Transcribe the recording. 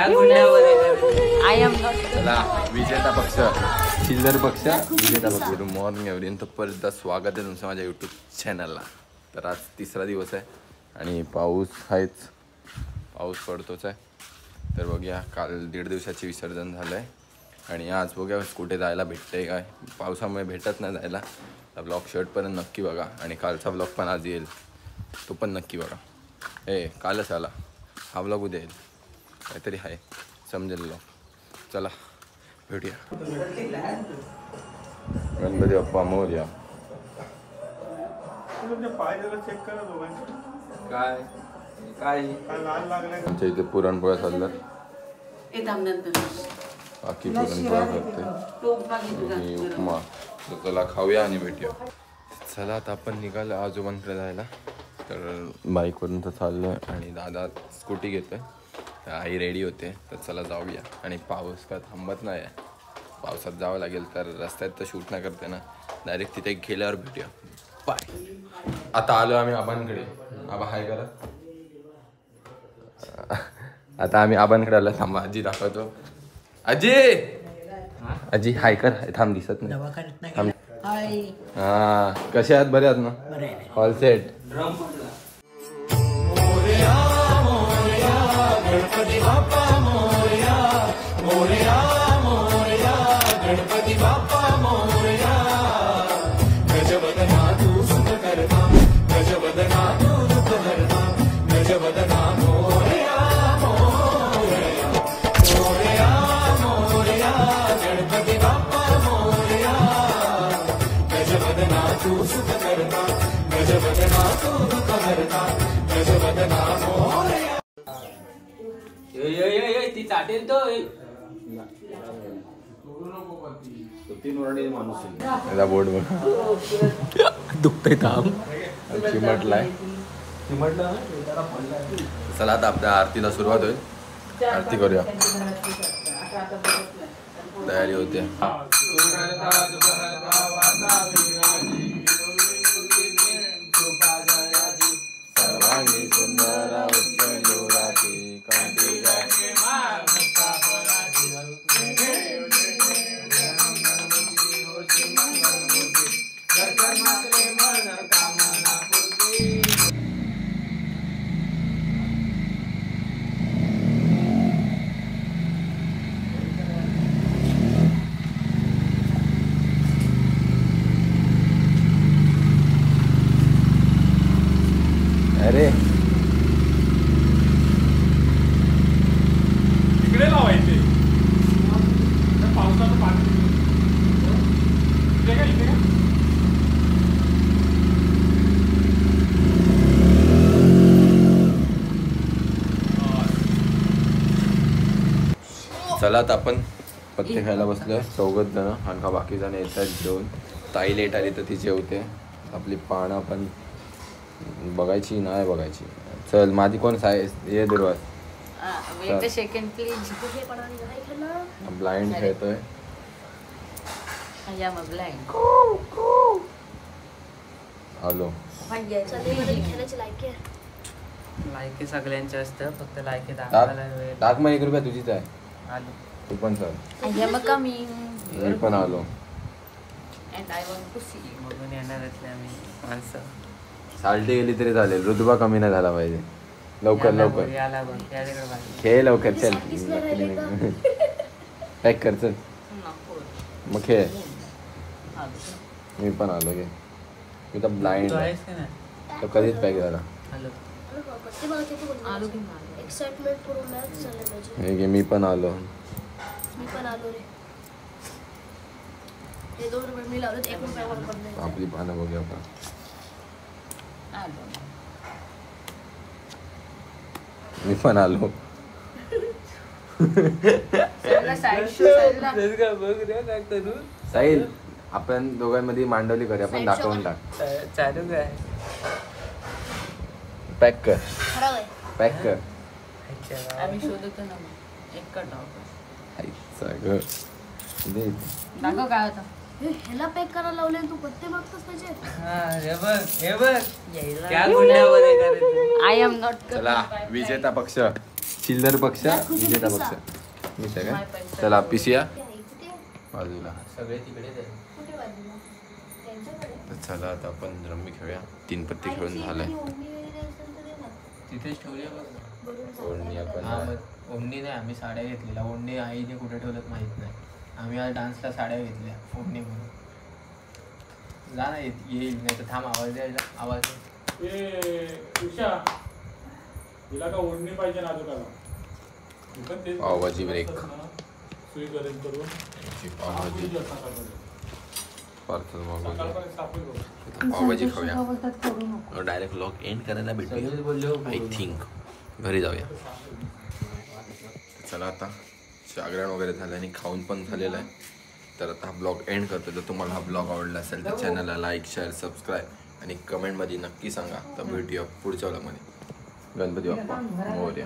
I am not चला विजेता पक्ष चिल्लर पक्ष विजेता पक्ष. Good morning everyone. तर परत स्वागत आहे तुमचं माझ्या यूट्यूब चॅनलला. तर आज तिसरा दिवस आहे आणि पाऊस आहेच, पाऊस पडतोच आहे. तर बघूया, काल 1.5 दिवसाची विसर्जन झालं आहे आणि आज बघूया कुठे जायला भेटतं आहे. काय पावसामुळे भेटत नाही जायला. तर ब्लॉग शर्टपर्यंत नक्की बघा आणि कालचा ब्लॉग पण आज येईल, तो पण नक्की बघा. कालच आला, हा ब्लॉग उद्या येईल, काहीतरी आहे समजेल ब्लॉग. चला भेटूया. गणपती बाप्पा मोरया. काय काय आमच्या इथे पुरणपोळ्या चालल्यात, बाकी पुरणपोळ्या करते आणि उपमा. तर चला खाऊया आणि भेटूया. चला आता आपण निघालो आजोबांकडे जायला. तर बाईकवरून तर चाललो आहे आणि दादा स्कूटी घेतोय. आई रेडी होते, तर चला जाऊया. आणि पाऊस काय थांबत नाही आहे, पावसात जावं लागेल. तर रस्त्यात तर शूट नाही करते ना, डायरेक्ट तिथे गेल्यावर भेटूया. बाय. आता आलो आम्ही आबांकडे. आबा हाय करा. आता आम्ही आबांकडे आलो. थांबा आजी दाखवतो. आजी आजी हाय कर. थांब दिसत नाही. थांब. हा कसे आहात? बरे आहात ना? All set. गणपती बाप्पा मोरया मोरया मोरया गणपती बाप्पा मोरया. गजवदना तू सुख करता, गजवदना तू दुःख हरता, गजवदना मोरया मोरया मोरया मोरया गणपती बाप्पा मोरया. गजवदना तू सुख करता, गजवदना तू दुःख हरता, गजवदना मोरया. ती चाटेल तो 3 वर्णी माणूस आहे. बोर्ड बघ दुखतंय. थांब चिमटलाय. चला आता आपल्या आरतीला सुरुवात होईल. आरती करूया. तयारी होते. सर्वांगी सुंदर अरे तिकडे लावायचे पावसाचं पाणी. चला आता आपण पत्ते खायला बसलोय 4 जण. आणि का बाकी जण येतात जेवून. ताई लेट आली तर ती जेवते. आपली पानं पण बघायची नाही बघायची. चल माझी कोण ये दुर्वास ब्लाइंड खेळतोय. हॅलो लायकी सगळ्यांचे असतं, फक्त लायकी टाक मग 1 रुपया तुझीच आहे. तू पण चल. मी पण आलो. म्हणून येणार आम्ही माणसं. साल्टी गेली तरी चालेल, रुतबा कमी नाही झाला पाहिजे. लवकर लवकर खेळ लवकर. चल पॅक कर. चल मग खेळ. मी पण आलो गे. मी तर ब्लाइंड तर कधीच पॅक झाला. मी पण आलो. आपली पानं बघूया आपण. मी पण आलो. साहिल आपण दोघांमध्ये मांडवली करूया. आपण दाखवून टाक. चालू काय पॅक कर. पॅक कर. आम्ही शोधतो ना एक कट काय होता. ह्याला पॅक करायला लावले तू पत्ते मागतोस त्याचे. I am not. चला विजेता पक्ष चिल्लर पक्ष विजेता पक्ष मी सगळ्या चला पिसिया बाजूला सगळे तिकडेच आहे. तर चला आता आपण रम्मी खेळूया. 3 पत्ती खेळून झालंय. तिथेच ठेवली बघ. ओढणी आपण हा मग ओढणी नाही, आम्ही साड्या घेतलेल्या. ओढणी आईने कुठे ठेवलं माहित नाही. आम्ही आज डान्सला साड्या घेतल्या ओढणी म्हणून. जा ना येईल नाही तर थांब आवाज द्यायला. आवाज उषा तिला का ओढणी पाहिजे ना तुला पावभाजी ब्रेक सुई गरज करून पावभाजी पार्सल सकाळपर्यंत पावभाजी खाऊया. डायरेक्ट लॉक एंड करायला भेटूया बोललो आय थिंक. घरी जाऊया. चला आता जागरण वगैरे झालं आणि खाऊन पण झालेलं आहे. तर आता हा ब्लॉग एंड करतो. जर तुम्हाला हा ब्लॉग आवडला असेल तर चॅनलला लाईक शेअर सबस्क्राईब आणि कमेंटमध्ये नक्की सांगा. तर भेटूया पुढच्या ब्लॉगमध्ये. गणपती बाप्पा मोरया.